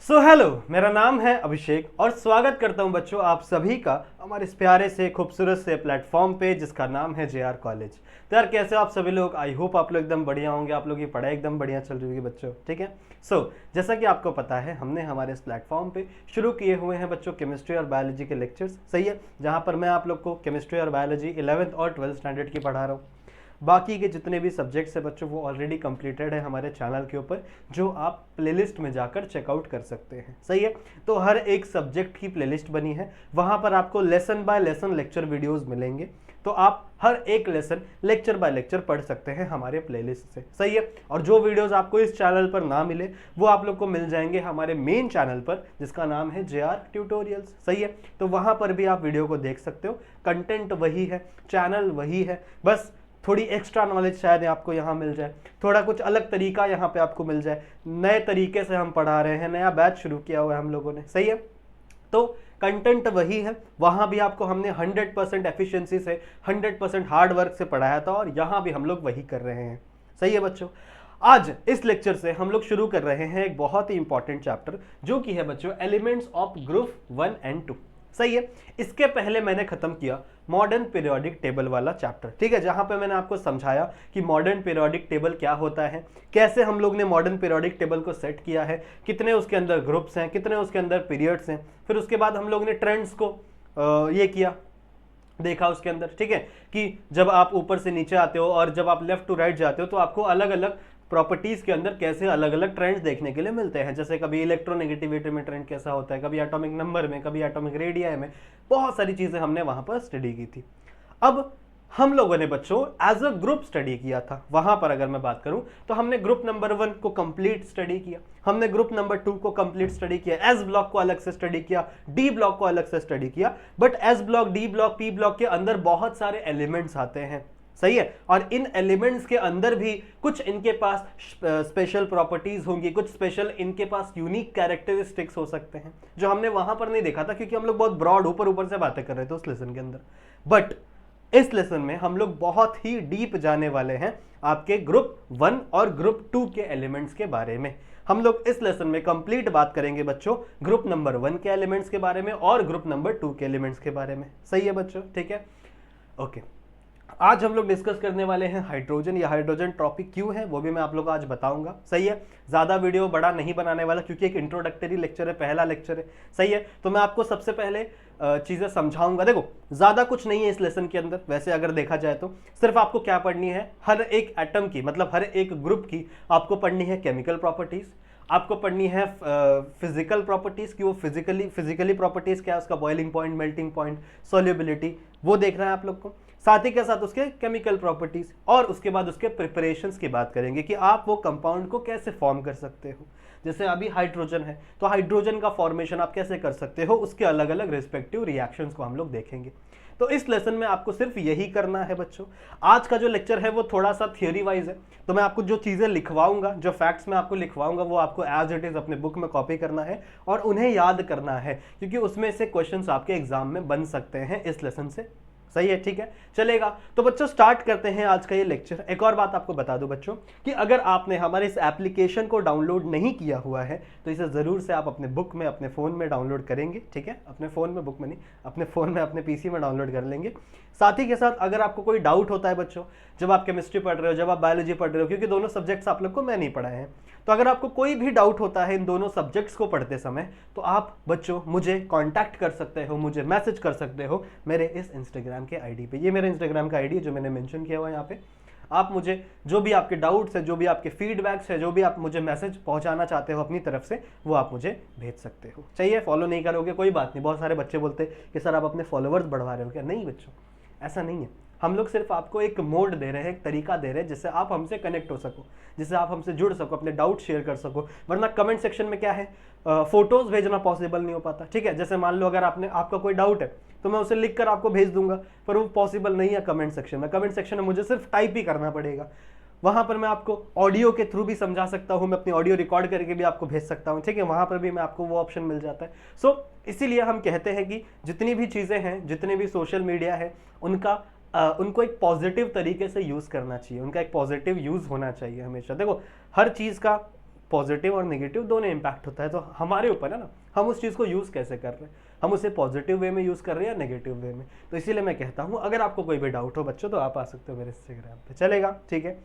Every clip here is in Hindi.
हेलो, मेरा नाम है अभिषेक और स्वागत करता हूं बच्चों आप सभी का हमारे इस प्यारे से खूबसूरत से प्लेटफॉर्म पे जिसका नाम है जेआर कॉलेज। तो यार कैसे हो आप सभी लोग। आई होप आप लोग एकदम बढ़िया होंगे, आप लोग की पढ़ाई एकदम बढ़िया चल रही होगी बच्चों। ठीक है। जैसा कि आपको पता है हमने हमारे इस प्लेटफॉर्म पे शुरू किए हुए हैं बच्चों केमिस्ट्री और बायोलॉजी के लेक्चर्स। सही है, जहाँ पर मैं आप लोग को केमिस्ट्री और बायोलॉजी 11th और 12th स्टैंडर्ड की पढ़ा रहा हूँ। बाकी के जितने भी सब्जेक्ट्स है बच्चों वो ऑलरेडी कंप्लीटेड है हमारे चैनल के ऊपर, जो आप प्लेलिस्ट में जाकर चेकआउट कर सकते हैं। सही है, तो हर एक सब्जेक्ट की प्लेलिस्ट बनी है, वहां पर आपको lesson bye lesson lecture videos मिलेंगे। तो आप हर एक लेसन लेक्चर बाय लेक्चर पढ़ सकते हैं हमारे प्लेलिस्ट से। सही है, और जो वीडियोस आपको इस चैनल पर ना मिले वो आप लोग को मिल जाएंगे हमारे मेन चैनल पर जिसका नाम है जेआर ट्यूटोरियल्स। सही है, तो वहां पर भी आप वीडियो को देख सकते हो। कंटेंट वही है, चैनल वही है, बस थोड़ी एक्स्ट्रा नॉलेज शायद आपको यहाँ मिल जाए, थोड़ा कुछ अलग तरीका यहाँ पे आपको मिल जाए। नए तरीके से हम पढ़ा रहे हैं, नया बैच शुरू किया हुआ है हम लोगों ने। सही है, तो कंटेंट वही है, वहां भी आपको हमने 100% एफिशिएंसी से 100% हार्ड वर्क से पढ़ाया था और यहाँ भी हम लोग वही कर रहे हैं। सही है बच्चों, आज इस लेक्चर से हम लोग शुरू कर रहे हैं एक बहुत ही इंपॉर्टेंट चैप्टर जो कि है बच्चों एलिमेंट्स ऑफ ग्रुप 1 एंड 2। सही है, इसके पहले मैंने खत्म किया मॉडर्न पीरियोडिक टेबल वाला चैप्टर। ठीक है, जहां पे मैंने आपको समझाया कि मॉडर्न पीरियोडिक टेबल क्या होता है, कैसे हम लोग ने मॉडर्न पीरियोडिक टेबल को सेट किया है, कितने उसके अंदर ग्रुप्स हैं, कितने उसके अंदर पीरियड्स हैं। फिर उसके बाद हम लोग ने ट्रेंड्स को ये किया, देखा उसके अंदर। ठीक है, कि जब आप ऊपर से नीचे आते हो और जब आप लेफ्ट टू राइट जाते हो तो आपको अलग अलग प्रॉपर्टीज के अंदर कैसे अलग अलग ट्रेंड्स देखने के लिए मिलते हैं। जैसे कभी इलेक्ट्रोनेगेटिविटी में ट्रेंड कैसा होता है, कभी एटॉमिक नंबर में, कभी एटॉमिक रेडियाई में, बहुत सारी चीजें हमने वहां पर स्टडी की थी। अब हम लोगों ने बच्चों एज अ ग्रुप स्टडी किया था। वहां पर अगर मैं बात करूं तो हमने ग्रुप नंबर 1 को कंप्लीट स्टडी किया, हमने ग्रुप नंबर 2 को कंप्लीट स्टडी किया, एस ब्लॉक को अलग से स्टडी किया, डी ब्लॉक को अलग से स्टडी किया। But S block, D block, P block के अंदर बहुत सारे एलिमेंट्स आते हैं। सही है, और इन एलिमेंट्स के अंदर भी कुछ इनके पास स्पेशल प्रॉपर्टीज होंगी, कुछ स्पेशल इनके पास यूनिक कैरेक्टरिस्टिक्स हो सकते हैं जो हमने वहां पर नहीं देखा था, क्योंकि हम लोग बहुत ब्रॉड ऊपर ऊपर से बातें कर रहे थे उस लेसन के अंदर। बट इस लेसन में हम लोग बहुत ही डीप जाने वाले हैं आपके ग्रुप 1 और ग्रुप 2 के एलिमेंट्स के बारे में। हम लोग इस लेसन में कंप्लीट बात करेंगे बच्चों ग्रुप नंबर 1 के एलिमेंट्स के बारे में और ग्रुप नंबर 2 के एलिमेंट्स के बारे में। सही है बच्चों, ठीक है, ओके। आज हम लोग डिस्कस करने वाले हैं हाइड्रोजन, या हाइड्रोजन टॉपिक क्यों है वो भी मैं आप लोगों को आज बताऊंगा। सही है, ज्यादा वीडियो बड़ा नहीं बनाने वाला क्योंकि एक इंट्रोडक्टरी लेक्चर है, पहला लेक्चर है। सही है, तो मैं आपको सबसे पहले चीजें समझाऊंगा। देखो ज्यादा कुछ नहीं है इस लेसन के अंदर, वैसे अगर देखा जाए तो सिर्फ आपको क्या पढ़नी है, हर एक एटम की मतलब हर एक ग्रुप की आपको पढ़नी है केमिकल प्रॉपर्टीज, आपको पढ़नी है फिजिकल प्रॉपर्टीज कि वो फिजिकली प्रॉपर्टीज क्या है, उसका boiling point, melting point, solubility, वो देखना है आप लोग को। साथ ही के साथ उसके केमिकल प्रॉपर्टीज और उसके बाद उसके प्रिपरेशंस की बात करेंगे कि आप वो कंपाउंड को कैसे फॉर्म कर सकते हो। जैसे अभी हाइड्रोजन है तो हाइड्रोजन का फॉर्मेशन आप कैसे कर सकते हो, उसके अलग अलग रिस्पेक्टिव रिएक्शंस को हम लोग देखेंगे। तो इस लेसन में आपको सिर्फ यही करना है बच्चों। आज का जो लेक्चर है वो थोड़ा सा थियोरी वाइज है, तो मैं आपको जो चीजें लिखवाऊंगा, जो फैक्ट्स मैं आपको लिखवाऊंगा वो आपको एज इट इज अपने बुक में कॉपी करना है और उन्हें याद करना है, क्योंकि उसमें से क्वेश्चंस आपके एग्जाम में बन सकते हैं इस लेसन से। सही है, ठीक है, चलेगा। तो बच्चों स्टार्ट करते हैं आज का ये लेक्चर। एक और बात आपको बता दूं बच्चों कि अगर आपने हमारे इस एप्लीकेशन को डाउनलोड नहीं किया हुआ है तो इसे जरूर से आप अपने बुक में, अपने फोन में डाउनलोड करेंगे। ठीक है, अपने फोन में, बुक में नहीं, अपने फोन में, अपने पीसी में डाउनलोड कर लेंगे। साथ ही के साथ अगर आपको कोई डाउट होता है बच्चों, जब आप केमिस्ट्री पढ़ रहे हो, जब आप बायोलॉजी पढ़ रहे हो, क्योंकि दोनों सब्जेक्ट्स आप लोग को मैं नहीं पढ़ाए हैं, तो अगर आपको कोई भी डाउट होता है इन दोनों सब्जेक्ट्स को पढ़ते समय तो आप बच्चों मुझे कांटेक्ट कर सकते हो, मुझे मैसेज कर सकते हो मेरे इस इंस्टाग्राम के आईडी पे। ये मेरा इंस्टाग्राम का आईडी है जो मैंने मेंशन किया हुआ है यहाँ पे। आप मुझे जो भी आपके डाउट्स है, जो भी आपके फीडबैक्स है, जो भी आप मुझे मैसेज पहुंचाना चाहते हो अपनी तरफ से, वो आप मुझे भेज सकते हो। चाहिए फॉलो नहीं करोगे कोई बात नहीं, बहुत सारे बच्चे बोलते कि सर आप अपने फॉलोअर्स बढ़वा रहे हो क्या। नहीं बच्चों, ऐसा नहीं है। हम लोग सिर्फ आपको एक मोड दे रहे हैं, एक तरीका दे रहे हैं जिससे आप हमसे कनेक्ट हो सको, जिससे आप हमसे जुड़ सको, अपने डाउट शेयर कर सको। वरना कमेंट सेक्शन में क्या है, फोटोज भेजना पॉसिबल नहीं हो पाता। ठीक है, जैसे मान लो अगर आपका कोई डाउट है तो मैं उसे लिख कर आपको भेज दूंगा, पर वो पॉसिबल नहीं है कमेंट सेक्शन में। कमेंट सेक्शन में मुझे सिर्फ टाइप ही करना पड़ेगा। वहां पर मैं आपको ऑडियो के थ्रू भी समझा सकता हूं, मैं अपनी ऑडियो रिकॉर्ड करके भी आपको भेज सकता हूं। ठीक है, वहां पर भी मैं आपको वो ऑप्शन मिल जाता है। इसीलिए हम कहते हैं कि जितनी भी चीजें हैं, जितने भी सोशल मीडिया है, उनको एक पॉजिटिव तरीके से यूज करना चाहिए, उनका एक पॉजिटिव यूज होना चाहिए हमेशा। देखो हर चीज का पॉजिटिव और नेगेटिव दोनों इम्पैक्ट होता है, तो हमारे ऊपर है ना, हम उस चीज़ को यूज़ कैसे कर रहे हैं, हम उसे पॉजिटिव वे में यूज़ कर रहे हैं या नेगेटिव वे में। तो इसीलिए मैं कहता हूँ अगर आपको कोई भी डाउट हो बच्चों तो आप आ सकते हो मेरे इंस्टाग्राम पे, चलेगा, ठीक है।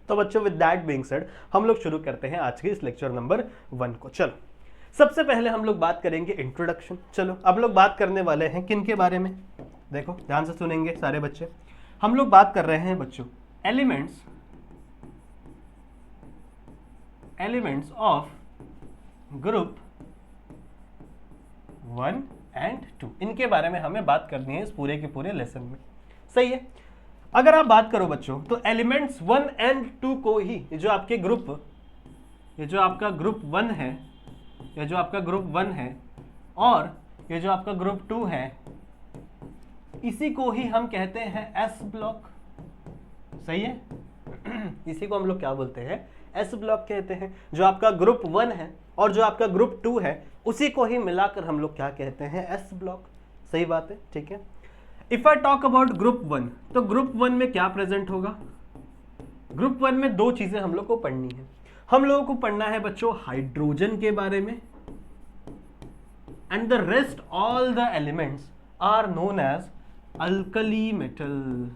तो बच्चों विद दैट बीइंग सेड हम लोग शुरू करते हैं आज के इस लेक्चर नंबर 1 को। चलो सबसे पहले हम लोग बात करेंगे इंट्रोडक्शन। चलो अब लोग बात करने वाले हैं किन के बारे में, देखो ध्यान से सुनेंगे सारे बच्चे। हम लोग बात कर रहे हैं बच्चों एलिमेंट्स ऑफ ग्रुप 1 एंड 2, इनके बारे में हमें बात करनी है इस पूरे के पूरे लेसन में, सही है। अगर आप बात करो बच्चों तो एलिमेंट्स 1 एंड 2 को ही, ये जो आपका ग्रुप 1 है, ये जो आपका ग्रुप 1 है और ये जो आपका ग्रुप 2 है, इसी को ही हम कहते हैं एस ब्लॉक, सही है। इसी को हम लोग क्या बोलते हैं, एस ब्लॉक कहते हैं। जो आपका ग्रुप 1 है और जो आपका ग्रुप 2 है उसी को ही मिलाकर हम लोग क्या कहते हैं, एस ब्लॉक, सही बात है, ठीक है। If I talk about group 1, तो ग्रुप 1 में क्या प्रेजेंट होगा, ग्रुप 1 में दो चीजें हम लोग को पढ़नी है। हम लोगों को पढ़ना है बच्चों हाइड्रोजन के बारे में, and the rest all the elements are known as alkali metal.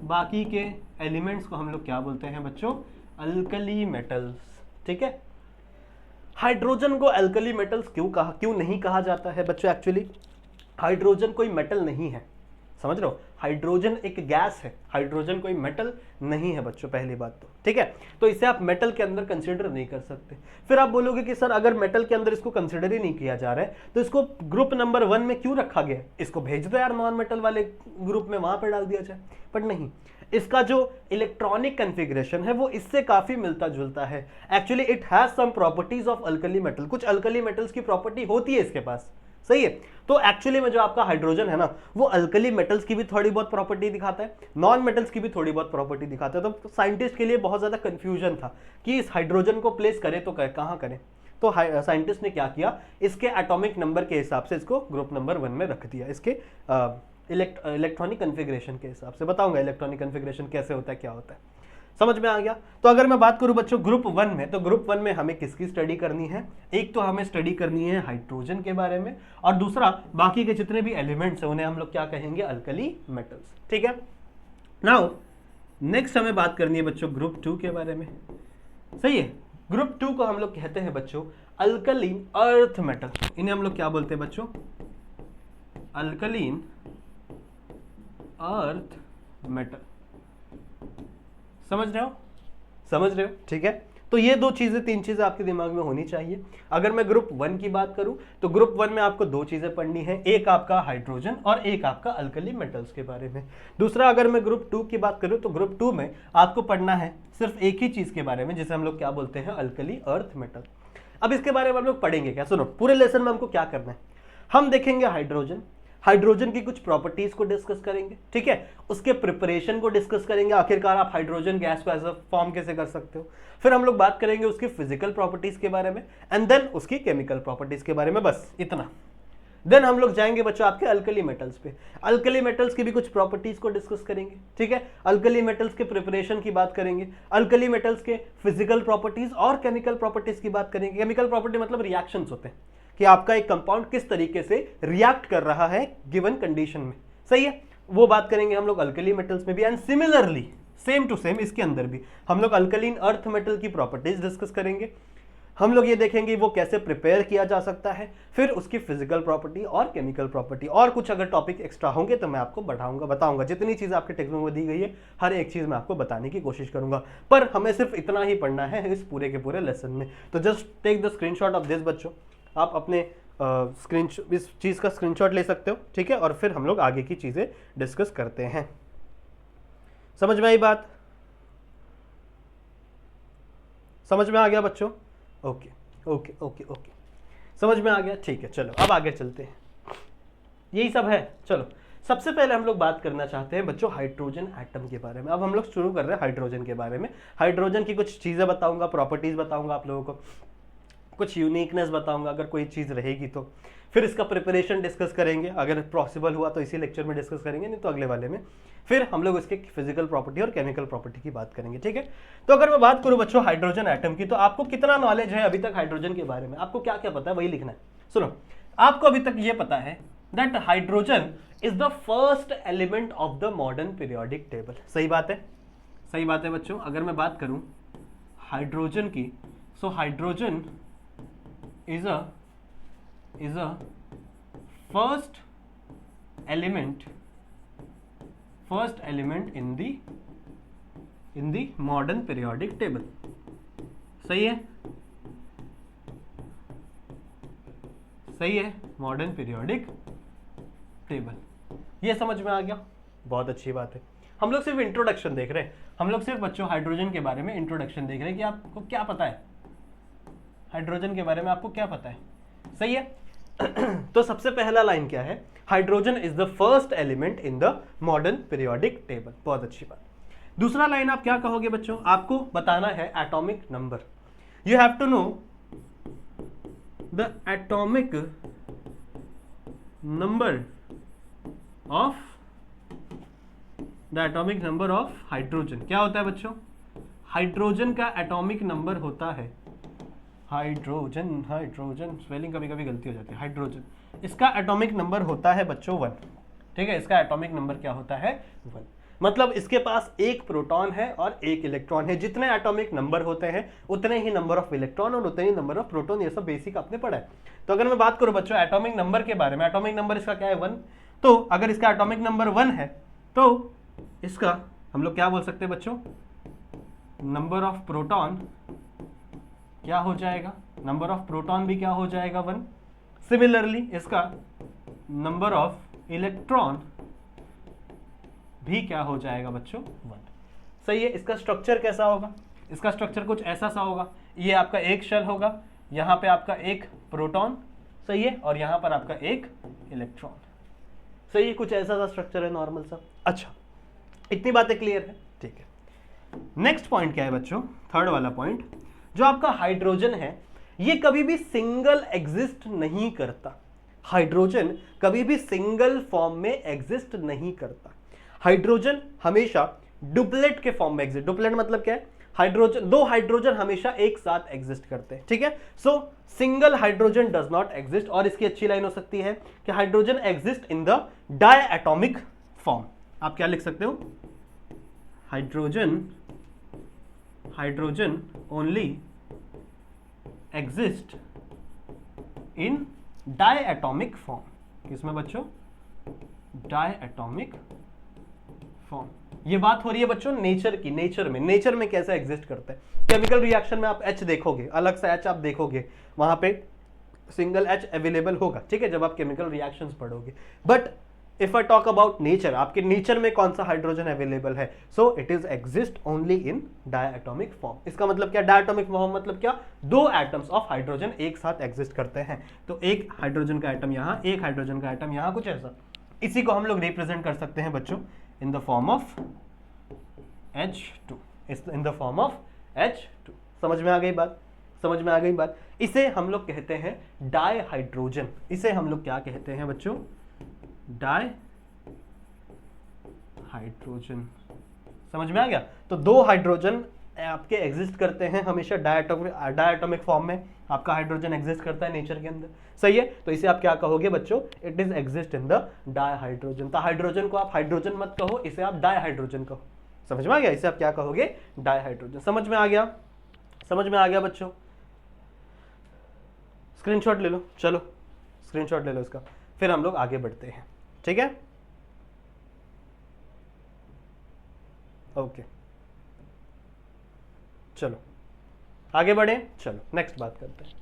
बाकी के एलिमेंट्स को हम लोग क्या बोलते हैं बच्चों, अल्कली मेटल्स, ठीक है। हाइड्रोजन को अल्कली मेटल्स क्यों नहीं कहा जाता है बच्चों, एक्चुअली हाइड्रोजन कोई मेटल नहीं है, समझ रहे हो, हाइड्रोजन एक गैस है, हाइड्रोजन कोई मेटल नहीं है बच्चों, पहली बात तो, ठीक है। तो इसे आप मेटल के अंदर कंसीडर नहीं कर सकते। फिर आप बोलोगे कि सर अगर मेटल के अंदर इसको कंसीडर ही नहीं किया जा रहा है तो इसको ग्रुप नंबर 1 में क्यों रखा गया, इसको भेज दो यार नॉन मेटल वाले ग्रुप में, वहां पर डाल दिया जाए। पर नहीं, इसका जो इलेक्ट्रॉनिक कॉन्फ़िगरेशन है वो इससे काफी मिलता जुलता है। Actually it has some properties of alkali metal, कुछ अल्कली मेटल्स की प्रॉपर्टी होती है इसके पास, सही है। तो एक्चुअली में जो आपका हाइड्रोजन है ना वो अल्कली मेटल्स की भी थोड़ी बहुत प्रॉपर्टी दिखाता है, नॉन मेटल्स की भी थोड़ी बहुत प्रॉपर्टी दिखाता है। तो साइंटिस्ट के लिए बहुत ज्यादा कंफ्यूजन था कि इस हाइड्रोजन को प्लेस करें तो कहाँ करें। तो साइंटिस्ट ने क्या किया, इसके एटॉमिक नंबर के हिसाब से इसको ग्रुप नंबर 1 में रख दिया, इसके इलेक्ट्रॉनिक कॉन्फ़िगरेशन के हिसाब से। बताऊंगा इलेक्ट्रॉनिक कॉन्फ़िगरेशन कैसे होता है, क्या होता है, समझ में आ गया। तो अगर मैं बात करूं बच्चों ग्रुप 1 में, तो ग्रुप 1 में हमें किसकी स्टडी करनी है, एक तो हमें स्टडी करनी है हाइड्रोजन के बारे में, और दूसरा बाकी के जितने भी एलिमेंट्स हैं उन्हें हम लोग क्या कहेंगे, अल्कली मेटल्स, ठीक है। नाउ नेक्स्ट हमें बात करनी है बच्चों ग्रुप 2 के बारे में, सही है। ग्रुप 2 को हम लोग कहते हैं बच्चों अल्कलीन अर्थ मेटल, इन्हें हम लोग क्या बोलते हैं बच्चों, अल्कलीन अर्थ मेटल, समझ रहे हो, ठीक है। तो ये दो चीजें, तीन चीजें आपके दिमाग में होनी चाहिए। अगर मैं ग्रुप 1 की बात करूं तो ग्रुप 1 में आपको दो चीजें पढ़नी है, एक आपका हाइड्रोजन और एक आपका अल्कली मेटल्स के बारे में। दूसरा अगर मैं ग्रुप 2 की बात करूं तो ग्रुप 2 में आपको पढ़ना है सिर्फ एक ही चीज के बारे में, जिसे हम लोग क्या बोलते हैं, अल्कली अर्थ मेटल। अब इसके बारे में हम लोग पढ़ेंगे क्या, सुनो पूरे लेसन में हमको क्या करना है, हम देखेंगे हाइड्रोजन की कुछ प्रॉपर्टीज को डिस्कस करेंगे, ठीक है, उसके प्रिपरेशन को डिस्कस करेंगे, आखिरकार आप हाइड्रोजन गैस को एज अ फॉर्म कैसे कर सकते हो। फिर हम लोग बात करेंगे उसकी फिजिकल प्रॉपर्टीज के बारे में, एंड देन उसकी केमिकल प्रॉपर्टीज के बारे में, बस इतना। देन हम लोग जाएंगे बच्चों आपके अल्कली मेटल्स पे, अल्कली मेटल्स की भी कुछ प्रॉपर्टीज को डिस्कस करेंगे, ठीक है, अल्कली मेटल्स के प्रिपरेशन की बात करेंगे, अल्कली मेटल्स के फिजिकल प्रॉपर्टीज और केमिकल प्रॉपर्टीज की बात करेंगे। केमिकल प्रॉपर्टी मतलब रिएक्शंस होते हैं कि आपका एक कंपाउंड किस तरीके से रिएक्ट कर रहा है गिवन कंडीशन में, सही है, वो बात करेंगे हम लोग अल्कली मेटल्स में भी। And similarly same to same इसके अंदर भी हम लोग अल्कलीन अर्थ मेटल की प्रॉपर्टीज डिस्कस करेंगे। हम लोग ये देखेंगे वो कैसे प्रिपेयर किया जा सकता है, फिर उसकी फिजिकल प्रॉपर्टी और केमिकल प्रॉपर्टी, और कुछ अगर टॉपिक एक्स्ट्रा होंगे तो मैं आपको बताऊंगा। जितनी चीज़ आपके टेक्स्ट बुक में दी गई है हर एक चीज़ मैं आपको बताने की कोशिश करूंगा, पर हमें सिर्फ इतना ही पढ़ना है इस पूरे के पूरे लेसन में। तो just take the screenshot of this बच्चों, आप अपने इस चीज़ का स्क्रीनशॉट ले सकते हो, ठीक है, और फिर हम लोग आगे की चीज़ें डिस्कस करते हैं। समझ में आई बात, समझ में आ गया बच्चों, ओके ओके ओके ओके, समझ में आ गया, ठीक है। चलो अब आगे चलते हैं, यही सब है। चलो सबसे पहले हम लोग बात करना चाहते हैं बच्चों हाइड्रोजन एटम के बारे में। अब हम लोग शुरू कर रहे हैं हाइड्रोजन के बारे में। हाइड्रोजन की कुछ चीज़ें बताऊंगा, प्रॉपर्टीज बताऊंगा आप लोगों को। कुछ यूनिकनेस बताऊंगा अगर कोई चीज़ रहेगी तो। फिर इसका प्रिपरेशन डिस्कस करेंगे, अगर पॉसिबल हुआ तो इसी लेक्चर में डिस्कस करेंगे, नहीं तो अगले वाले में। फिर हम लोग इसके फिजिकल प्रॉपर्टी और केमिकल प्रॉपर्टी की बात करेंगे, ठीक है। तो अगर मैं बात करूं बच्चों हाइड्रोजन एटम की, तो आपको कितना नॉलेज है अभी तक हाइड्रोजन के बारे में, आपको क्या क्या पता है वही लिखना है। सुनो, आपको अभी तक ये पता है that hydrogen is the first element of the modern periodic table. सही बात है, सही बात है बच्चों। अगर मैं बात करूं हाइड्रोजन की, so hydrogen is a first element in the modern periodic table। सही है, सही है, मॉडर्न पीरियोडिक टेबल। ये समझ में आ गया, बहुत अच्छी बात है। हम लोग सिर्फ इंट्रोडक्शन देख रहे हैं, हम लोग सिर्फ बच्चों हाइड्रोजन के बारे में इंट्रोडक्शन देख रहे हैं कि आपको क्या पता है हाइड्रोजन के बारे में, आपको क्या पता है। सही है। तो सबसे पहला लाइन क्या है, hydrogen is the first element in the modern periodic table. बहुत अच्छी बात। दूसरा लाइन आप क्या कहोगे बच्चों, आपको बताना है atomic number. You have to know the atomic number of hydrogen. क्या होता है बच्चों, हाइड्रोजन का एटॉमिक नंबर होता है हाइड्रोजन स्पेलिंग कभी कभी गलती हो जाती है, हाइड्रोजन, इसका एटॉमिक नंबर होता है बच्चों 1। ठीक है, इसका एटॉमिक नंबर क्या होता है 1। मतलब इसके पास एक प्रोटॉन है और एक इलेक्ट्रॉन है। जितने एटॉमिक नंबर होते हैं उतने ही नंबर ऑफ इलेक्ट्रॉन और उतने ही नंबर ऑफ प्रोटॉन। ये सब बेसिक आपने पढ़ा है। तो अगर मैं बात करूं बच्चों एटॉमिक नंबर के बारे में, एटॉमिक नंबर इसका क्या है 1। तो अगर इसका एटॉमिक नंबर 1 है तो इसका हम लोग क्या बोल सकते हैं बच्चों, नंबर ऑफ प्रोटॉन क्या हो जाएगा, नंबर ऑफ प्रोटॉन भी क्या हो जाएगा 1। सिमिलरली इसका नंबर ऑफ इलेक्ट्रॉन भी क्या हो जाएगा बच्चों 1। सही है। इसका स्ट्रक्चर कैसा होगा, इसका स्ट्रक्चर कुछ ऐसा सा होगा, ये आपका एक शेल होगा, यहाँ पे आपका एक प्रोटॉन, सही है, और यहाँ पर आपका एक इलेक्ट्रॉन। सही है, कुछ ऐसा सा स्ट्रक्चर है नॉर्मल सा। अच्छा, इतनी बातें क्लियर है, ठीक है। नेक्स्ट पॉइंट क्या है बच्चों, थर्ड वाला पॉइंट, जो आपका हाइड्रोजन है ये कभी भी सिंगल एग्जिस्ट नहीं करता। हाइड्रोजन कभी भी सिंगल फॉर्म में एग्जिस्ट नहीं करता। हाइड्रोजन हमेशा डुप्लेट के फॉर्म में एग्जिस्ट। डुप्लेट मतलब क्या है, हाइड्रोजन, दो हाइड्रोजन हमेशा एक साथ एग्जिस्ट करते हैं। ठीक है, so single hydrogen does not exist. और इसकी अच्छी लाइन हो सकती है कि hydrogen exist in the diatomic form. आप क्या लिख सकते हो, hydrogen only exist in diatomic form. किसमें बच्चों, डायएटॉमिक फॉर्म। ये बात हो रही है बच्चों नेचर की। नेचर में कैसे एग्जिस्ट करता है। केमिकल रिएक्शन में आप H देखोगे, अलग से H आप देखोगे, वहां पे सिंगल H अवेलेबल होगा। ठीक है, जब आप केमिकल रिएक्शंस पढ़ोगे। But if I talk about nature, आपके नेचर में कौन सा हाइड्रोजन अवेलेबल है, so it is exist only in diatomic form. इसका मतलब क्या, डायएटॉमिक फॉर्म मतलब क्या, दो एटम्स ऑफ हाइड्रोजन एक साथ एग्जिस्ट करते हैं। तो एक हाइड्रोजन का एटम यहाँ, एक हाइड्रोजन का एटम यहाँ, कुछ ऐसा। इसी को हम लोग रिप्रेजेंट कर सकते हैं बच्चों in the form of H2, in the form of H2। समझ में आ गई बात, समझ में आ गई बात। इसे हम लोग कहते हैं डायहाइड्रोजन। इसे हम लोग क्या कहते हैं बच्चों, डायहाइड्रोजन। समझ में आ गया। तो दो हाइड्रोजन आपके एग्जिस्ट करते हैं हमेशा डायएटॉमिक फॉर्म में। आपका हाइड्रोजन एग्जिस्ट करता है नेचर के अंदर, सही है। तो इसे आप क्या कहोगे बच्चों, it is exist in the dihydrogen. तो हाइड्रोजन को आप हाइड्रोजन मत कहो, इसे आप डायहाइड्रोजन कहो। समझ में आ गया, इसे आप क्या कहोगे, डायहाइड्रोजन। समझ में आ गया, समझ में आ गया बच्चों। स्क्रीनशॉट ले लो, चलो स्क्रीनशॉट ले लो इसका, फिर हम लोग आगे बढ़ते हैं। ठीक है, ओके, चलो आगे बढ़े। चलो नेक्स्ट बात करते हैं।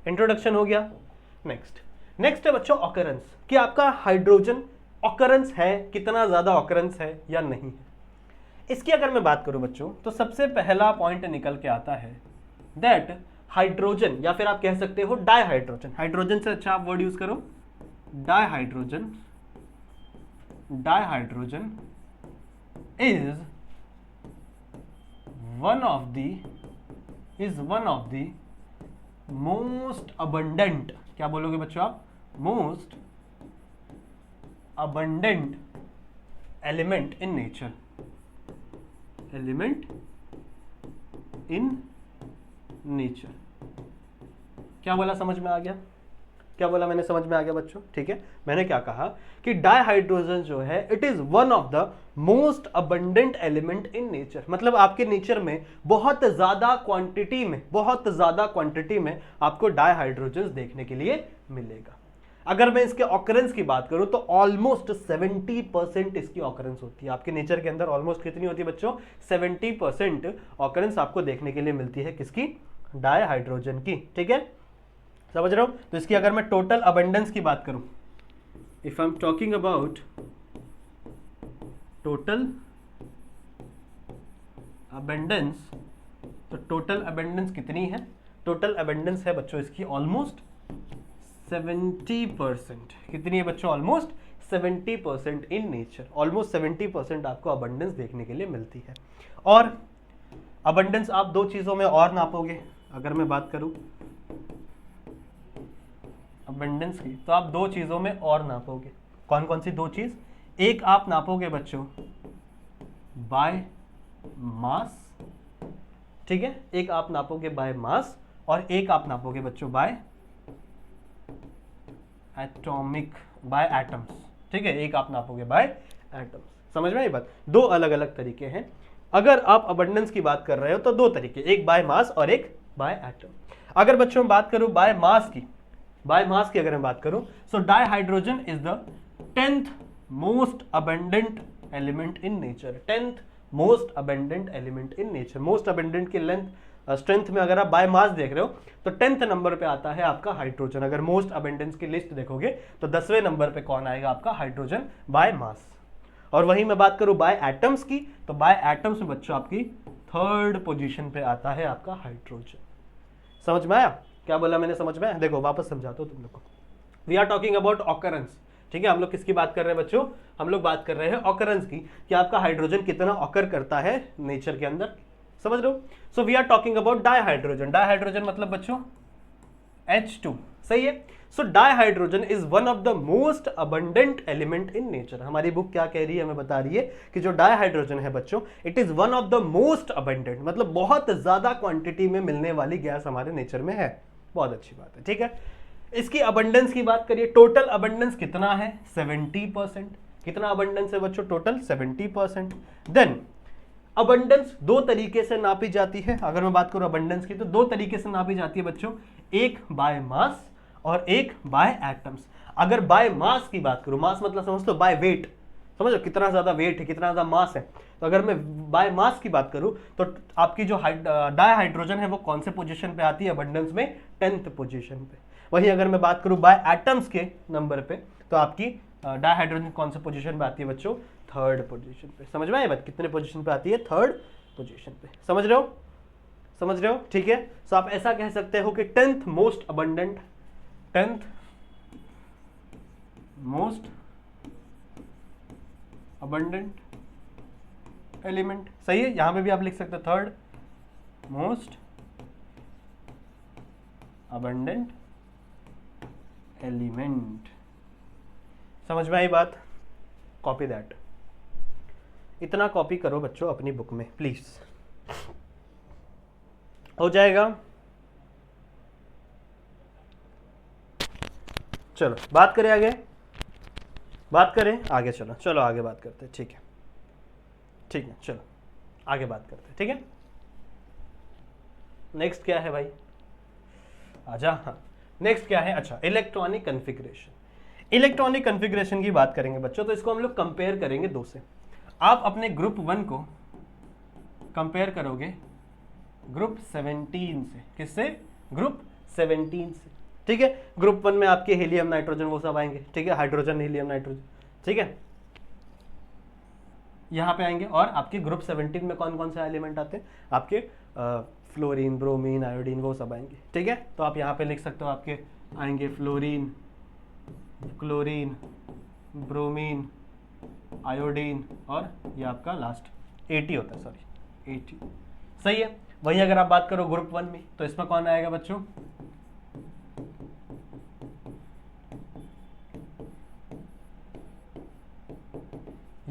इंट्रोडक्शन हो गया। नेक्स्ट है बच्चों ऑकरेंस, कि आपका हाइड्रोजन ऑकरेंस है, कितना ज्यादा ऑकरेंस है या नहीं है। इसकी अगर मैं बात करूं बच्चों, तो सबसे पहला पॉइंट निकल के आता है दैट हाइड्रोजन, या फिर आप कह सकते हो डायहाइड्रोजन। हाइड्रोजन से अच्छा आप वर्ड यूज करो, dihydrogen. Dihydrogen is one of the most abundant, क्या बोलोगे बच्चों आप, most abundant element in nature, element in nature. क्या बोला, समझ में आ गया, क्या बोला मैंने, समझ में आ गया बच्चों, ठीक है। मैंने क्या कहा कि डाइहाइड्रोजन जो है it is one of the most abundant element in nature, मतलब आपके नेचर में बहुत ज्यादा क्वांटिटी में आपको डाइहाइड्रोजन देखने के लिए मिलेगा। अगर मैं इसके ऑकरेंस की बात करूं तो ऑलमोस्ट 70% इसकी ऑकरेंस होती है आपके नेचर के अंदर। ऑलमोस्ट कितनी होती है बच्चों, 70% ऑकरेंस आपको देखने के लिए मिलती है, किसकी, डाइहाइड्रोजन की, ठीक है, समझ रहे हो। तो इसकी अगर मैं टोटल अबंडेंस की बात करूं, if I am talking about total abundance, तो टोटल अबंडेंस कितनी है, टोटल अबंडेंस है बच्चों इसकी ऑलमोस्ट 70%। कितनी है बच्चों, ऑलमोस्ट 70% इन नेचर, ऑलमोस्ट 70% आपको अबंडेंस देखने के लिए मिलती है। और अबंडेंस आप दो चीजों में और नापोगे, अगर मैं बात करूं अबंडेंस की, तो आप दो चीजों में और नापोगे। कौन कौन सी दो चीज, एक आप नापोगे बच्चों बाय मास, ठीक है, एक आप नापोगे बाय मास और एक आप नापोगे बच्चों बाय एटॉमिक, बाय एटम्स, ठीक है, एक आप नापोगे बाय एटम्स। समझ में आई बात, दो अलग अलग तरीके हैं। अगर आप अबंडेंस की बात कर रहे हो तो दो तरीके, एक बाय मास और एक बाय एटम। अगर बच्चों बात करूं बाय मास की, बाय मास की अगर मैं बात करूं, so dihydrogen is the 10th most abundant element in nature, 10th most abundant element in nature. Most abundant की लेंथ स्ट्रेंथ में अगर आप बाय मास देख रहे हो तो 10th नंबर पे आता है आपका हाइड्रोजन। अगर मोस्ट अबंडेंस की लिस्ट देखोगे तो 10वें नंबर पे कौन आएगा, आपका हाइड्रोजन बाय मास। और वहीं मैं बात करूं बाय एटम्स की, तो बाय एटम्स में बच्चों आपकी 3rd पोजीशन पे आता है आपका हाइड्रोजन। समझ में आया, क्या बोला मैंने, समझ में आया। देखो वापस समझाता हूं तुम लोग को। We are talking about occurrence, ठीक है, हम लोग किसकी बात कर रहे हैं बच्चों, हम लोग बात कर रहे हैं ऑकरेंस की, कि आपका हाइड्रोजन कितना ऑकर करता है नेचर के अंदर, समझ रहे हो। So we are talking about dihydrogen, dihydrogen मतलब बच्चों H2, सही है। So dihydrogen is one of the most abundant element in nature. हमारी बुक क्या कह रही है, हमें बता रही है कि जो डाइहाइड्रोजन है बच्चों, it is one of the most abundant, मतलब बहुत ज्यादा क्वांटिटी में मिलने वाली गैस हमारे नेचर में है। बहुत अच्छी बात है, ठीक है। इसकी अबंडेंस की बात करिए, टोटल अबंडेंस कितना है, 70%। कितना अबंडेंस है बच्चों, टोटल 70%। देन अबंडेंस दो तरीके से नापी जाती है। अगर मैं बात करूं अबंडेंस की, तो दो तरीके से नापी जाती है बच्चों, एक बाय मास और एक बाय एटम्स। अगर बाय मास की बात करूं, मास मतलब समझ लो बाय वेट, समझ लो कितना ज्यादा वेट है, कितना ज्यादा मास है। तो अगर मैं बाय मास की बात करूं तो आपकी जो डाइहाइड्रोजन है वो कौन से पोजीशन पे आती है अबंडेंस में, 10th पोजीशन पे। वहीं अगर मैं बात करूं बाय एटम्स के नंबर पे, तो आपकी डाइहाइड्रोजन कौन से पोजीशन पे आती है बच्चों, 3rd पोजीशन पे। समझ में आए बात, कितने पोजीशन पे आती है, 3rd पोजीशन पे। समझ रहे हो, समझ रहे हो, ठीक है। सो आप ऐसा कह सकते हो कि 10th most abundant, 10th most abundant element, सही है। यहां पे भी आप लिख सकते हो 3rd मोस्ट अबंडेंट एलिमेंट। समझ में आई बात, कॉपी दैट, इतना कॉपी करो बच्चों अपनी बुक में प्लीज, हो जाएगा। चलो बात करें आगे, बात करें आगे, चलो चलो आगे बात करते हैं, ठीक है, ठीक है, चलो आगे बात करते हैं, ठीक है। नेक्स्ट क्या है भाई, आजा। हाँ, नेक्स्ट क्या है, अच्छा इलेक्ट्रॉनिक कॉन्फ़िगरेशन। इलेक्ट्रॉनिक कॉन्फ़िगरेशन की बात करेंगे बच्चों, तो इसको हम लोग कंपेयर करेंगे दो से। आप अपने ग्रुप 1 को कंपेयर करोगे ग्रुप 17 से, किससे, ग्रुप 17 से, ठीक है। ग्रुप 1 में आपके हीलियम नाइट्रोजन वो सब आएंगे, ठीक है, हाइड्रोजन हीलियम नाइट्रोजन, ठीक है, यहां पे आएंगे। और आपके ग्रुप 17 में कौन कौन से एलिमेंट आते हैं, आपके फ्लोरीन, ब्रोमीन, आयोडीन वो सब आएंगे, ठीक है। तो आप यहाँ पे लिख सकते हो, आपके आएंगे फ्लोरीन, क्लोरीन, ब्रोमीन, आयोडीन और ये आपका लास्ट 80 होता है, सॉरी 80, सही है। वही अगर आप बात करो ग्रुप 1 में, तो इसमें कौन आएगा बच्चों,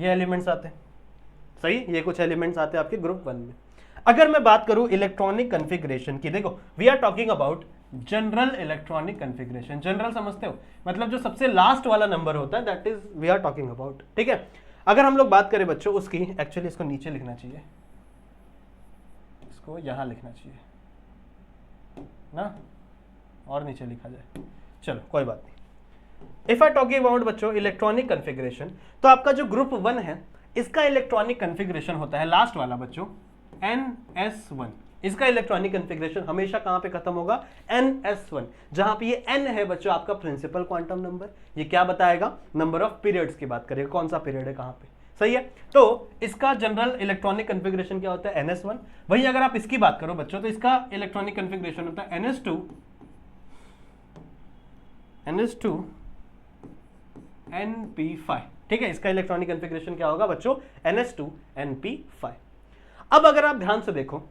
ये एलिमेंट्स आते हैं, सही, ये कुछ एलिमेंट्स आते हैं आपके ग्रुप 1 में। अगर मैं बात करूं इलेक्ट्रॉनिक कॉन्फ़िगरेशन की, देखो we are talking about general electronic configuration. General समझते हो, मतलब जो सबसे लास्ट वाला नंबर होता है, that is we are talking about, ठीक है। अगर हम लोग बात करें बच्चों उसकी, एक्चुअली इसको नीचे लिखना चाहिए, इसको यहां लिखना चाहिए ना, और नीचे लिखा जाए, चलो कोई बात नहीं। इफ आई टॉकिंग अबाउट बच्चों इलेक्ट्रॉनिक कॉन्फ़िगरेशन, तो आपका जो ग्रुप 1 है इसका इलेक्ट्रॉनिक कॉन्फ़िगरेशन होता है लास्ट वाला बच्चों NS1। इसका इलेक्ट्रॉनिक कॉन्फ़िगरेशन हमेशा कहां पे खत्म होगा, NS1, जहां पे ये N है बच्चों आपका प्रिंसिपल क्वांटम नंबर। ये क्या बताएगा, नंबर ऑफ पीरियड्स की बात करेगा, कौन सा पीरियड है कहां पे, सही है। तो इसका जनरल इलेक्ट्रॉनिक कॉन्फ़िगरेशन क्या होता है, NS1। वही अगर आप इसकी बात करो बच्चों, तो इसका इलेक्ट्रॉनिक कॉन्फ़िगरेशन होता है NS2 NP5, ठीक है। इसका इलेक्ट्रॉनिक कॉन्फ़िगरेशन क्या होगा बच्चों, NS2 NP5। अब अगर आप ध्यान से देखो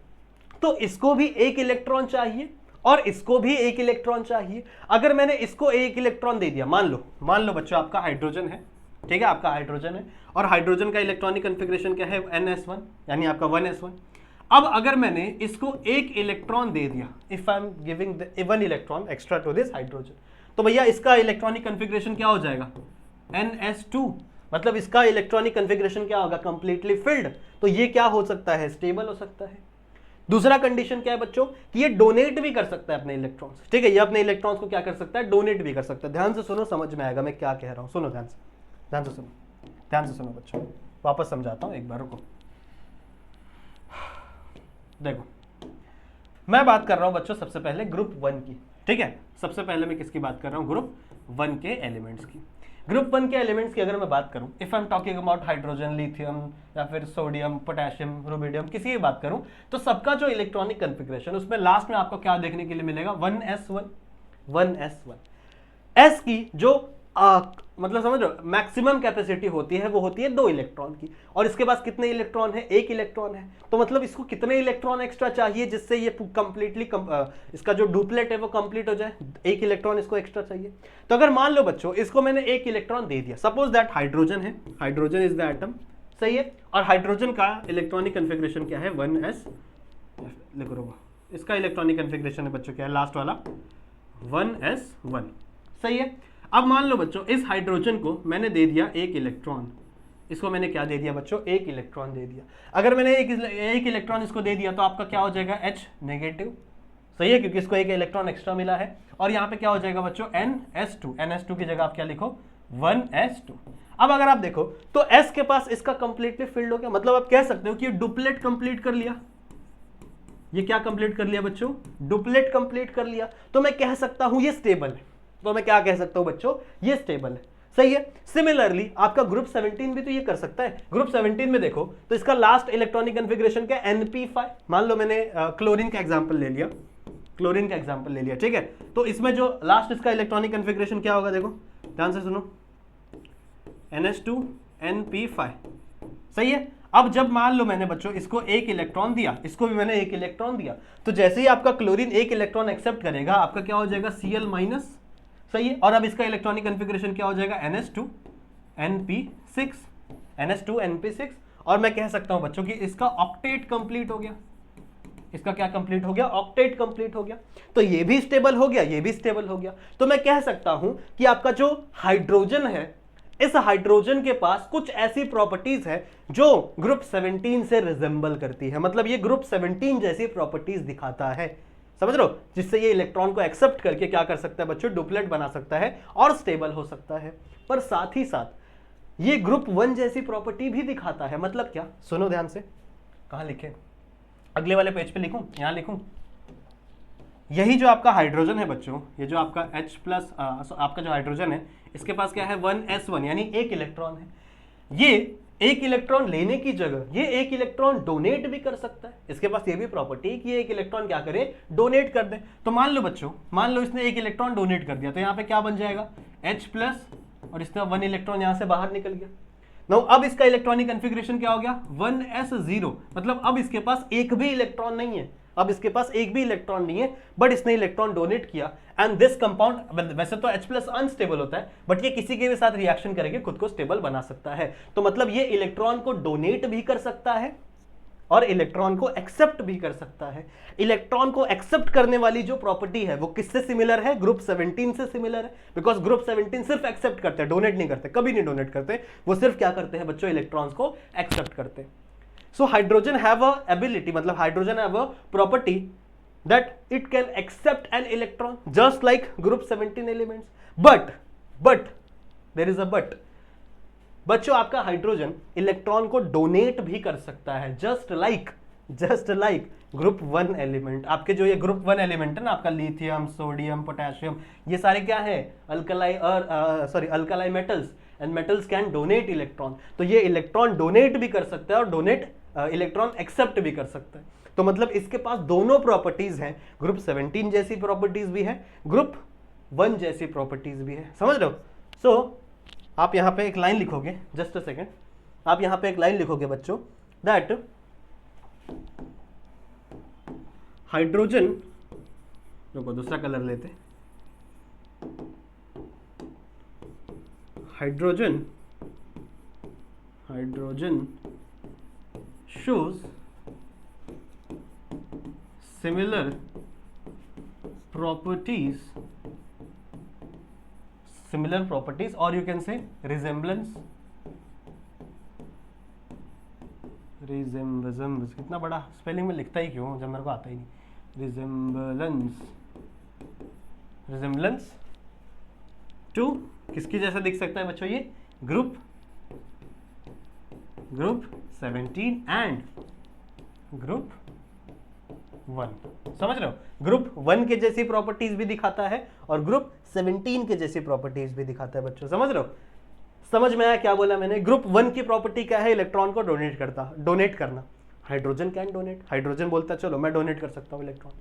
तो इसको भी एक इलेक्ट्रॉन चाहिए और इसको भी एक इलेक्ट्रॉन चाहिए। अगर मैंने इसको एक इलेक्ट्रॉन दे दिया, मान लो बच्चों आपका हाइड्रोजन है, ठीक है, आपका हाइड्रोजन है, और हाइड्रोजन का इलेक्ट्रॉनिक कॉन्फ़िगरेशन क्या है, NS1, यानी आपका 1s1। अब अगर मैंने इसको एक इलेक्ट्रॉन दे दिया, if I am giving one electron extra to this hydrogen, तो भैया इसका इलेक्ट्रॉनिक कॉन्फ़िगरेशन क्या हो जाएगा, NS2, मतलब इसका इलेक्ट्रॉनिक कॉन्फ़िगरेशन क्या होगा, कंप्लीटली फिल्ड। तो ये क्या हो सकता है, स्टेबल हो सकता है। दूसरा कंडीशन क्या है बच्चों, कि ये डोनेट भी कर सकता है अपने इलेक्ट्रॉन्स, ठीक है, ये अपने इलेक्ट्रॉन्स को क्या कर सकता है, डोनेट भी कर सकता है। ध्यान से सुनो, समझ में आएगा मैं क्या कह रहा हूं, सुनो ध्यान से सुनो बच्चों, वापस समझाता हूं एक बार, रुको। देखो मैं बात कर रहा हूं बच्चों सबसे पहले ग्रुप 1 की, ठीक है। सबसे पहले मैं किसकी बात कर रहा हूं, ग्रुप 1 के एलिमेंट्स की। ग्रुप 1 के एलिमेंट्स की अगर मैं बात करूं, if I am talking about hydrogen, lithium या फिर सोडियम, पोटेशियम, रुबिडियम, किसी की बात करूं, तो सबका जो इलेक्ट्रॉनिक कॉन्फ़िगरेशन, उसमें लास्ट में आपको क्या देखने के लिए मिलेगा, 1s1। एस की जो मतलब समझ लो मैक्सिमम कैपेसिटी होती है वो होती है 2 इलेक्ट्रॉन की, और इसके पास कितने इलेक्ट्रॉन है, 1 इलेक्ट्रॉन है। तो मतलब इसको कितने इलेक्ट्रॉन एक्स्ट्रा चाहिए जिससे ये कंप्लीटली इसका जो डुप्लेट है वो कंप्लीट हो जाए, 1 इलेक्ट्रॉन इसको एक्स्ट्रा चाहिए। तो अगर मान लो बच्चों इसको मैंने 1 इलेक्ट्रॉन दे दिया, सपोज दैट हाइड्रोजन है, हाइड्रोजन इज द एटम, सही है, और हाइड्रोजन का इलेक्ट्रॉनिक कॉन्फ़िगरेशन क्या है, 1s, लिखो रोगा, इसका इलेक्ट्रॉनिक कॉन्फ़िगरेशन है बच्चों क्या है, लास्ट वाला 1s1, सही है। अब मान लो बच्चों इस हाइड्रोजन को मैंने दे दिया 1 इलेक्ट्रॉन, इसको मैंने क्या दे दिया बच्चों, 1 इलेक्ट्रॉन दे दिया। अगर मैंने एक इलेक्ट्रॉन इसको दे दिया तो आपका क्या हो जाएगा, H नेगेटिव, सही है, क्योंकि इसको 1 इलेक्ट्रॉन एक्स्ट्रा मिला है। और यहाँ पे क्या हो जाएगा बच्चों, NS2 की जगह आप क्या लिखो, 1s2। अब अगर आप देखो तो S के पास इसका कंप्लीटली फिल्ड हो गया, मतलब आप कह सकते हो कि डुप्लेट कंप्लीट कर लिया। ये क्या कंप्लीट कर लिया बच्चों, डुप्लेट कंप्लीट कर लिया। तो मैं कह सकता हूं ये स्टेबल है, तो मैं क्या कह सकता हूं बच्चों, ये स्टेबल है, सही है। सिमिलरली आपका ग्रुप 17 भी तो ये कर सकता है। ग्रुप 17 में देखो तो इसका लास्ट इलेक्ट्रॉनिक कॉन्फ़िगरेशन क्या है, NP5। मान लो मैंने क्लोरीन का एग्जांपल ले लिया, ठीक है। तो इसमें जो लास्ट इसका इलेक्ट्रॉनिक कॉन्फ़िगरेशन क्या होगा, देखो ध्यान से सुनो, NS2 NP5, सही है। अब जब मान लो मैंने बच्चों इसको 1 इलेक्ट्रॉन दिया, इसको भी मैंने 1 इलेक्ट्रॉन दिया, तो जैसे ही आपका क्लोरीन 1 इलेक्ट्रॉन एक्सेप्ट करेगा, आपका क्या हो जाएगा, Cl-, सही है। और अब इसका इलेक्ट्रॉनिक कॉन्फ़िगरेशन क्या हो जाएगा, NS2 NP6, और मैं कह सकता हूं बच्चों कि इसका ऑक्टेट कंप्लीट हो गया। इसका क्या कंप्लीट हो गया, ऑक्टेट कंप्लीट हो गया। तो ये भी स्टेबल हो गया, ये भी स्टेबल हो गया। तो मैं कह सकता हूं कि आपका जो हाइड्रोजन है, इस हाइड्रोजन के पास कुछ ऐसी प्रॉपर्टीज है जो ग्रुप 17 से रिजेंबल करती है, मतलब ये ग्रुप 17 जैसी प्रॉपर्टीज दिखाता है, समझ लो, जिससे ये इलेक्ट्रॉन को एक्सेप्ट करके क्या कर सकता है बच्चों, डुप्लेट बना सकता है और स्टेबल हो सकता है। पर साथ ही साथ ये ग्रुप 1 जैसी प्रॉपर्टी भी दिखाता है। मतलब क्या, सुनो ध्यान से, कहां लिखे, अगले वाले पेज पे लिखूं, यहां लिखूं। यही जो आपका हाइड्रोजन है बच्चों, ये जो आपका H+, आपका जो हाइड्रोजन है, इसके पास क्या है, 1s1, यानी 1 इलेक्ट्रॉन है। ये 1 इलेक्ट्रॉन लेने की जगह ये 1 इलेक्ट्रॉन डोनेट भी कर सकता है। इसके पास ये भी प्रॉपर्टी है कि ये 1 इलेक्ट्रॉन क्या करे, डोनेट कर दे। तो मान लो बच्चों, मान लो इसने 1 इलेक्ट्रॉन डोनेट कर दिया, तो यहाँ पे क्या बन जाएगा, H+, और इसका 1 इलेक्ट्रॉन यहाँ से बाहर निकल गया। नाउ अब इसका इलेक्ट्रॉनिक कॉन्फ़िगरेशन क्या हो गया, 1s0, मतलब अब इसके पास एक भी इलेक्ट्रॉन नहीं है। अब इसके पास एक भी इलेक्ट्रॉन नहीं है, बट इसने इलेक्ट्रॉन डोनेट किया, एंड दिस कंपाउंड, वैसे तो H+ अनस्टेबल होता है, बट ये किसी के भी साथ रिएक्शन करके खुद को स्टेबल बना सकता है। तो मतलब ये इलेक्ट्रॉन को डोनेट भी कर सकता है और इलेक्ट्रॉन को एक्सेप्ट भी कर सकता है। इलेक्ट्रॉन को एक्सेप्ट करने वाली जो प्रॉपर्टी है वो किससे सिमिलर है? ग्रुप 17 से सिमिलर है, बिकॉज ग्रुप 17 सिर्फ एक्सेप्ट करते हैं, डोनेट नहीं करते, कभी नहीं डोनेट करते, वो सिर्फ क्या करते हैं बच्चों? इलेक्ट्रॉन्स को एक्सेप्ट करते हैं। So hydrogen have a ability, मतलब hydrogen have a property that it can accept an electron just like group 17 elements, but there is a but. बच्चों आपका हाइड्रोजन इलेक्ट्रॉन को डोनेट भी कर सकता है, जस्ट लाइक ग्रुप 1 एलिमेंट। आपके जो ये ग्रुप 1 एलिमेंट है ना, आपका लिथियम, सोडियम, पोटेशियम, ये सारे क्या है? Alkali metals, and metals can donate electron. तो ये इलेक्ट्रॉन डोनेट भी कर सकता है और इलेक्ट्रॉन एक्सेप्ट भी कर सकता है। तो मतलब इसके पास दोनों प्रॉपर्टीज हैं, ग्रुप 17 जैसी प्रॉपर्टीज भी है, ग्रुप 1 जैसी प्रॉपर्टीज भी है, समझ रहे हो? सो आप यहां पे एक लाइन लिखोगे, जस्ट अ सेकेंड, आप यहां पे एक लाइन लिखोगे बच्चों, दैट हाइड्रोजन, रुको दूसरा कलर लेते, hydrogen shows similar properties, or you can say resemblance, कितना बड़ा स्पेलिंग में लिखता ही क्यों जब मेरे को आता ही नहीं। रिजेम्बलेंस टू किसकी जैसा दिख सकता है बच्चों? ये ग्रुप 17 एंड ग्रुप 1, समझ रहे हो? ग्रुप 1 के जैसी प्रॉपर्टीज भी दिखाता है और ग्रुप 17 के जैसी प्रॉपर्टीज भी दिखाता है बच्चों, समझ रहे हो? समझ में आया क्या बोला मैंने? ग्रुप 1 की प्रॉपर्टी क्या है? इलेक्ट्रॉन को डोनेट करना। हाइड्रोजन कैन डोनेट, हाइड्रोजन बोलता है चलो मैं डोनेट कर सकता हूँ इलेक्ट्रॉन।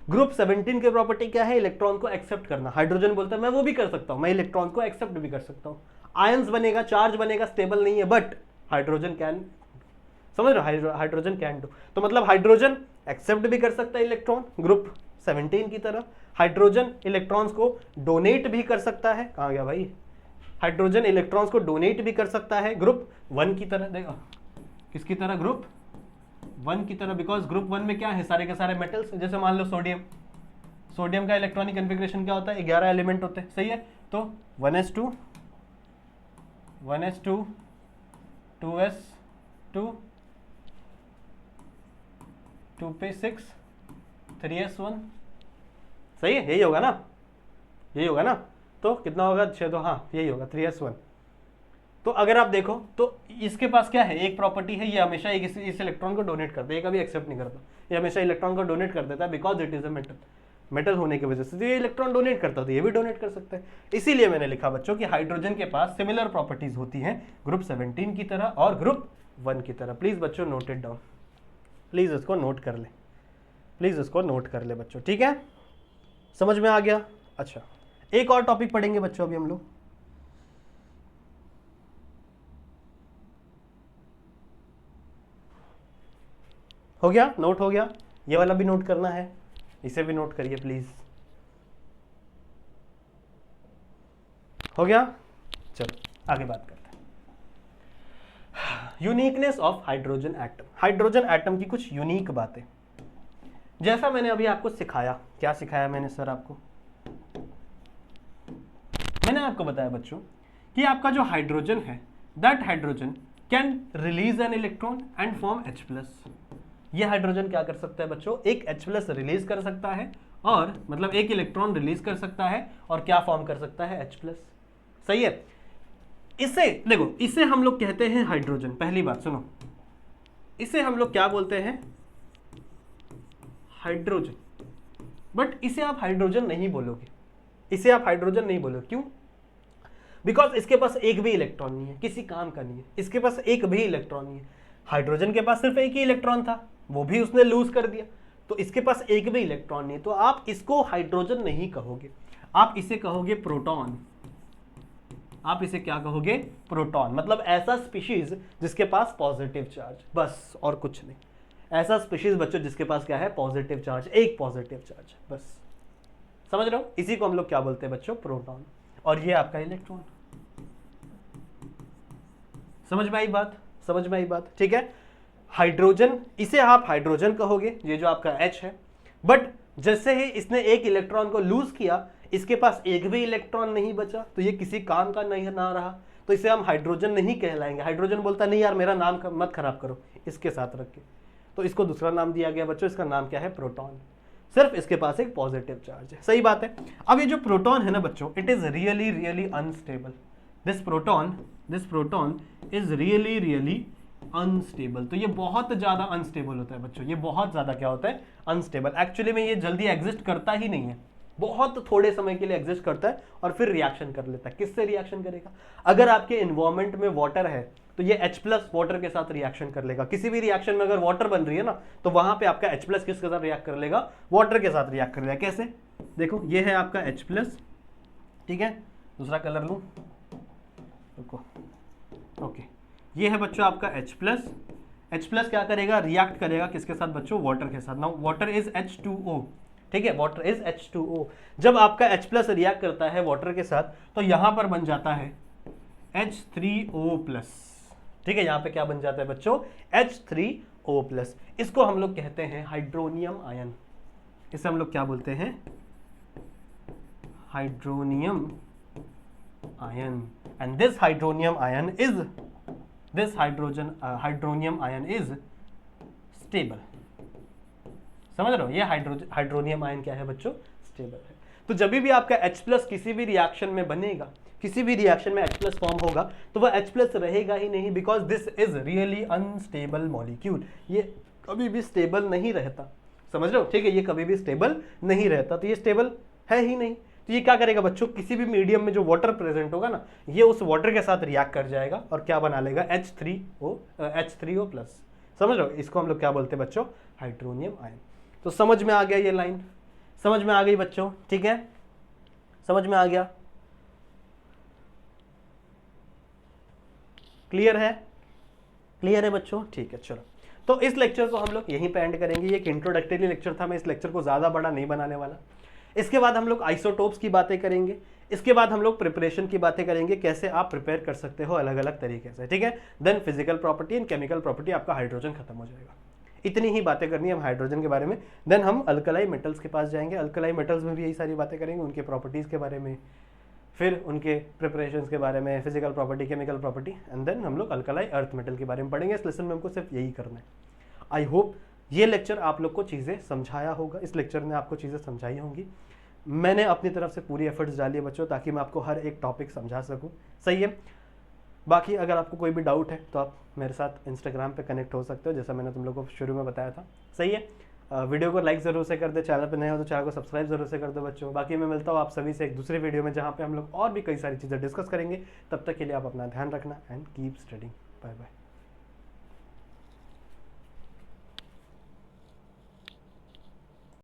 ग्रुप 17 की प्रॉपर्टी क्या है? इलेक्ट्रॉन को एक्सेप्ट करना। हाइड्रोजन बोलता है मैं वो भी कर सकता हूँ, मैं इलेक्ट्रॉन को एक्सेप्ट भी कर सकता हूँ। आयंस बनेगा, चार्ज बनेगा, स्टेबल नहीं है, बट हाइड्रोजन कैन, समझ रहे हो? Hydrogen can do. तो मतलब हाइड्रोजन एक्सेप्ट भी कर सकता है इलेक्ट्रॉन ग्रुप 17 की तरह, हाइड्रोजन इलेक्ट्रॉन्स को डोनेट भी कर सकता है, कहाँ गया भाई? हाइड्रोजन इलेक्ट्रॉन्स को डोनेट भी कर सकता है ग्रुप 1 की तरह। देखो किसकी तरह? ग्रुप 1 की तरह, बिकॉज ग्रुप 1 में क्या है? सारे के सारे मेटल्स। जैसे मान लो सोडियम का इलेक्ट्रॉनिक कन्फिग्रेशन क्या होता है? 11 एलिमेंट होते हैं, सही है? तो 1s2 2s2 2p6 3s1, सही है? यही होगा ना? तो कितना होगा? 6, तो हाँ यही होगा 3s1। तो अगर आप देखो तो इसके पास क्या है? एक प्रॉपर्टी है, ये हमेशा इस इलेक्ट्रॉन को डोनेट करता है, ये कभी एक्सेप्ट नहीं करता, ये हमेशा इलेक्ट्रॉन को डोनेट कर देता है, because it is a metal होने की वजह से। तो ये इलेक्ट्रॉन डोनेट करता है तो ये भी डोनेट कर सकता है। इसीलिए मैंने लिखा बच्चों कि हाइड्रोजन के पास सिमिलर प्रॉपर्टीज होती हैं ग्रुप 17 की तरह और ग्रुप 1 की तरह। प्लीज बच्चों नोट इट डाउन, प्लीज इसको नोट कर ले बच्चों, ठीक है? समझ में आ गया? अच्छा, एक और टॉपिक पढ़ेंगे बच्चों अभी हम लोग। हो गया? नोट हो गया? ये वाला भी नोट करना है, इसे भी नोट करिए प्लीज। हो गया? चलो आगे बात करते हैं। Uniqueness of hydrogen atom. Hydrogen atom की कुछ यूनिक बातें, जैसा मैंने अभी आपको सिखाया। क्या सिखाया मैंने सर आपको? मैंने आपको बताया बच्चों कि आपका जो हाइड्रोजन है, that hydrogen can release an electron and form H+। ये हाइड्रोजन क्या कर सकता है बच्चों? एक H+ रिलीज कर सकता है, और मतलब एक इलेक्ट्रॉन रिलीज कर सकता है और क्या फॉर्म कर सकता है? H+, सही है? इसे देखो, इसे हम लोग कहते हैं हाइड्रोजन। पहली बात सुनो, इसे हम लोग क्या बोलते हैं? हाइड्रोजन। बट इसे आप हाइड्रोजन नहीं बोलोगे, क्यों? बिकॉज इसके पास एक भी इलेक्ट्रॉन नहीं है, किसी काम का नहीं है, इसके पास एक भी इलेक्ट्रॉन नहीं है। हाइड्रोजन के पास सिर्फ एक ही इलेक्ट्रॉन था, वो भी उसने लूज कर दिया, तो इसके पास एक भी इलेक्ट्रॉन नहीं है। तो आप इसको हाइड्रोजन नहीं कहोगे, आप इसे कहोगे प्रोटॉन। आप इसे क्या कहोगे? प्रोटॉन। मतलब ऐसा स्पीशीज जिसके पास पॉजिटिव चार्ज, बस और कुछ नहीं। ऐसा स्पीशीज बच्चों जिसके पास क्या है, पॉजिटिव चार्ज, एक पॉजिटिव चार्ज, बस। समझ रहे हो, इसी को हम लोग क्या बोलते हैं बच्चों, प्रोटॉन। और ये आपका इलेक्ट्रॉन। समझ में आई बात, समझ में आई बात, ठीक है। हाइड्रोजन, इसे आप हाइड्रोजन कहोगे, ये जो आपका H है, बट जैसे ही इसने एक इलेक्ट्रॉन को लूज किया, इसके पास एक भी इलेक्ट्रॉन नहीं बचा, तो ये किसी काम का नहीं ना रहा, तो इसे हम हाइड्रोजन नहीं कहलाएंगे। हाइड्रोजन बोलता नहीं यार मेरा नाम मत खराब करो इसके साथ रख के, तो इसको दूसरा नाम दिया गया बच्चों, इसका नाम क्या है, प्रोटॉन। सिर्फ इसके पास एक पॉजिटिव चार्ज है, सही बात है। अब ये जो प्रोटॉन है ना बच्चों, it is really really unstable. This proton is really really unstable. तो ये बहुत ज्यादा अनस्टेबल होता है बच्चों, ये बहुत ज्यादा क्या होता है, अनस्टेबल। एक्चुअली में ये जल्दी एग्जिस्ट करता ही नहीं है, बहुत थोड़े समय के लिए एग्जिस्ट करता है और फिर रिएक्शन कर लेता है। किससे रिएक्शन करेगा, अगर आपके इन्वायरमेंट में वाटर है तो ये H+ वाटर के साथ रिएक्शन कर लेगा। किसी भी रिएक्शन में अगर वाटर बन रही है ना, तो वहां पे आपका H+ किसके साथ रिएक्ट कर लेगा, वाटर के साथ रिएक्ट कर लेगा। कैसे, देखो ये है आपका H+, ठीक है, दूसरा कलर लूं, रुको, ओके, ये है बच्चों आपका H+ क्या करेगा, रिएक्ट करेगा किसके साथ बच्चों, वाटर के साथ। नाउ वाटर इज H2O, ठीक है, वाटर इज H2O। जब आपका H+ रिएक्ट करता है वाटर के साथ, तो यहां पर बन जाता है H3O+, ठीक है, यहां पे क्या बन जाता है बच्चों, H3O+। इसको हम लोग कहते हैं हाइड्रोनियम आयन। इसे हम लोग क्या बोलते हैं, hydronium ion. And this hydronium ion is stable. समझ रहे हो, ये हाइड्रोनियम आयन क्या है बच्चों, स्टेबल है। तो जब भी आपका H+ किसी भी रिएक्शन में बनेगा, किसी भी रिएक्शन में H+ फॉर्म होगा, तो वह H+ रहेगा ही नहीं, because this is really unstable molecule. ये कभी भी स्टेबल नहीं रहता, समझ रहे हो, ठीक है, ये कभी भी स्टेबल नहीं रहता, तो ये स्टेबल है ही नहीं। तो ये क्या करेगा बच्चों, किसी भी मीडियम में जो वाटर प्रेजेंट होगा ना, ये उस वाटर के साथ रिएक्ट कर जाएगा और क्या बना लेगा, H3O+। समझ रहे हो, इसको हम लोग क्या बोलते हैं बच्चों, हाइड्रोनियम आयन। तो समझ में आ गया ये लाइन, समझ में आ गई बच्चों, ठीक है, समझ में आ गया, क्लियर है, क्लियर है बच्चों, ठीक है। चलो, तो इस लेक्चर को हम लोग यहीं पे एंड करेंगे। ये एक इंट्रोडक्टरी लेक्चर था, मैं इस लेक्चर को ज्यादा बड़ा नहीं बनाने वाला। इसके बाद हम लोग आइसोटोप्स की बातें करेंगे, इसके बाद हम लोग प्रिपरेशन की बातें करेंगे, कैसे आप प्रिपेयर कर सकते हो अलग अलग तरीके से, ठीक है। Then physical property and chemical property, आपका हाइड्रोजन खत्म हो जाएगा। इतनी ही बातें करनी है हम हाइड्रोजन के बारे में। देन हम अल्कलाई मेटल्स के पास जाएंगे, अल्कलाई मेटल्स में भी यही सारी बातें करेंगे, उनके प्रॉपर्टीज़ के बारे में, फिर उनके प्रिपरेशंस के बारे में, physical property, chemical property, and then हम लोग अल्कलाई अर्थ मेटल के बारे में पढ़ेंगे। इस लेसन में हमको सिर्फ यही करना है। आई होप ये लेक्चर आप लोग को चीज़ें समझाया होगा, इस लेक्चर ने आपको चीज़ें समझाई होंगी। मैंने अपनी तरफ से पूरी एफर्ट्स डाली है बच्चों, ताकि मैं आपको हर एक टॉपिक समझा सकूं, सही है। बाकी अगर आपको कोई भी डाउट है तो आप मेरे साथ इंस्टाग्राम पे कनेक्ट हो सकते हो, जैसा मैंने तुम लोग को शुरू में बताया था, सही है। वीडियो को लाइक ज़रूर से कर दे, चैनल पे नए हो तो चैनल को सब्सक्राइब जरूर से कर दो बच्चों। बाकी मैं मिलता हूँ आप सभी से एक दूसरे वीडियो में, जहाँ पे हम लोग और भी कई सारी चीज़ें डिस्कस करेंगे। तब तक के लिए आप अपना ध्यान रखना and keep studying. Bye bye.